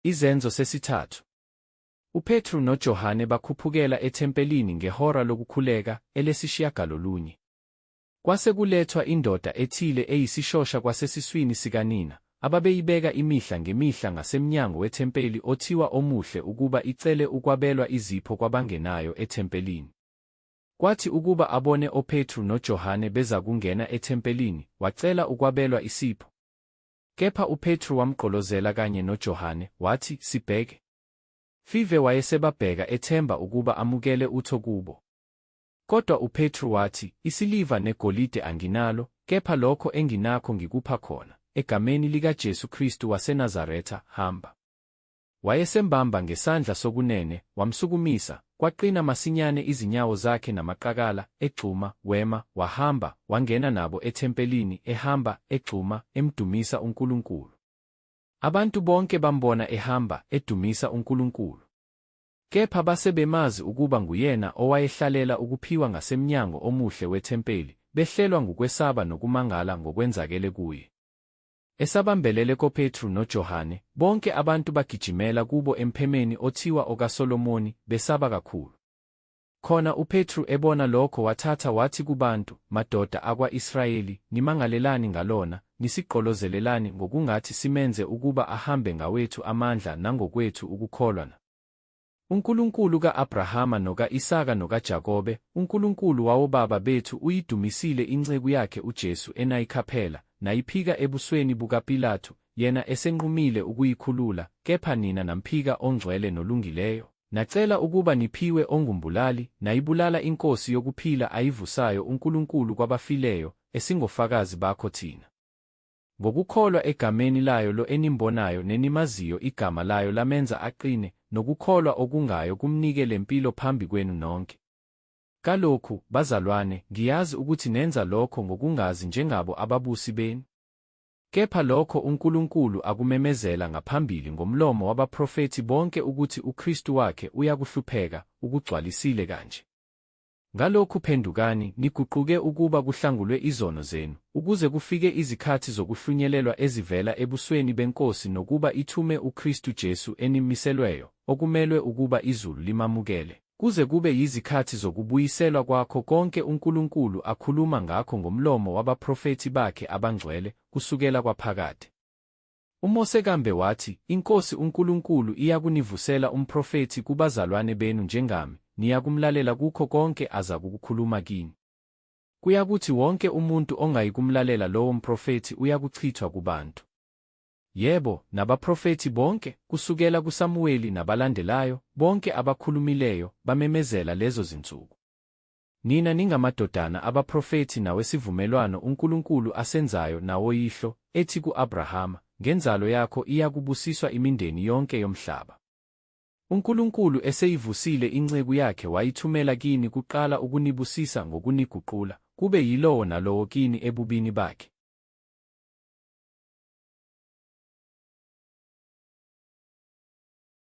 Izenzo sesithathu. uPetru noJohane bakhuphukela ethempelini ngehora lokukhuleka elesishiyagalolunye. Kwase kulethwa indoda ethile eyisishosha kwasesiswini sikanina, ababeyibeka imihla ngemihla ngasemnyango wethempeli othiwa Omuhle ukuba icele ukwabelwa izipho kwabangenayo ethempelini. Kwathi ukuba abone oPetru noJohane beza kungena ethempelini, wacela ukwabelwa isipho. Kepha uPetru wamgqolozela kanye noJohane, wathi, "Sibheke." Five wayesebabheka ethemba ukuba amukele utho kubo. Kodwa uPetru wathi, "Isiliva negolide anginalo, kepha lokho enginakho ngikupha khona. Egameni likaJesu Kristu waseNazaretha, hamba." Wayesembamba ngesandla sokunene, wamsukumisa, kwaqina masinyane izinyawo zakhe namaqakala, egxuma, wema, wahamba, wangena nabo ethempelini, ehamba, egxuma, emdumisa uNkulunkulu. Abantu bonke bambona ehamba, edumisa uNkulunkulu. Kepha base bemazi ukuba nguyena owayehlalela ukuphiwa ngasemnyango omuhle wethempeli, behlelwa ngukwesaba nokumangala ngokwenzakele kuye. Esabambelele koPetru noJohane, bonke abantu bagijimela kubo emphemeni othiwa okaSolomoni, besaba kakhulu. Khona uPetru ebona lokho wathatha wathi kubantu, "Madoda akwa-Israyeli, nimangalelani ngalona, nisigqolozelelani ngokungathi simenze ukuba ahambe ngawethu amandla nangokwethu ukukholwa na? uNkulunkulu ka-Abrahama noka-Isaka nokaJakobe, uNkulunkulu wawobaba bethu uyidumisile inceku yakhe uJesu enayikhaphela, nayiphika ebusweni bukaPilato, yena esenqumile ukuyikhulula, kepha nina namphika ongcwele nolungileyo. Nacela ukuba niphiwe ongumbulali, nayibulala inkosi yokuphila ayivusayo uNkulunkulu kwabafileyo, esingofakazi bakho thina. Ngokukholwa egameni layo lo enimbonayo nenimaziyo igama layo lamenza aqine, nokukholwa okungayo kumnike lempilo phambi kwenu nonke. Kalokhu, bazalwane, ngiyazi ukuthi nenza lokho ngokungazi njengabo ababusi benu. Kepha lokho uNkulunkulu akumemezela ngaphambili ngomlomo wabaprofethi bonke ukuthi uKristu wakhe uyakuhlupheka, ukugcwalisile kanje. Ngalokhu phendukani, niguquke ukuba kuhlangulwe izono zenu, ukuze kufike izikhathi zokuhlunyelelwa ezivela ebusweni beNkosi nokuba ithume uKristu Jesu enimiselweyo, okumelwe ukuba izulu limamukele, kuze kube yizikhathi zokubuyiselwa kwakho konke uNkulunkulu akhuluma ngakho ngomlomo wabaprofethi bakhe abangcwele, kusukela kwaphakade. uMose kambe wathi, "INkosi uNkulunkulu iyakunivusela umprofethi kubazalwane benu njengami, niyakumlalela kukho konke aza kukukhuluma kini." Kuyakuthi wonke umuntu ongayikumlalela lowo mprofethi uyakuchithwa kubantu. Yebo, nabaprofethi bonke, kusukela kuSamuweli nabalandelayo, bonke abakhulumileyo, bamemezela lezo zinsuku. Nina ningamadodana abaprofethi nawesivumelwano uNkulunkulu asenzayo nawoyihlo, ethi ku-Abrahama, "Ngenzalo yakho iyakubusiswa imindeni yonke yomhlaba." uNkulunkulu eseyivusile inceku yakhe wayithumela kini kuqala ukunibusisa ngokuniguqula, kube yilowo nalowo kini ebubini bakhe.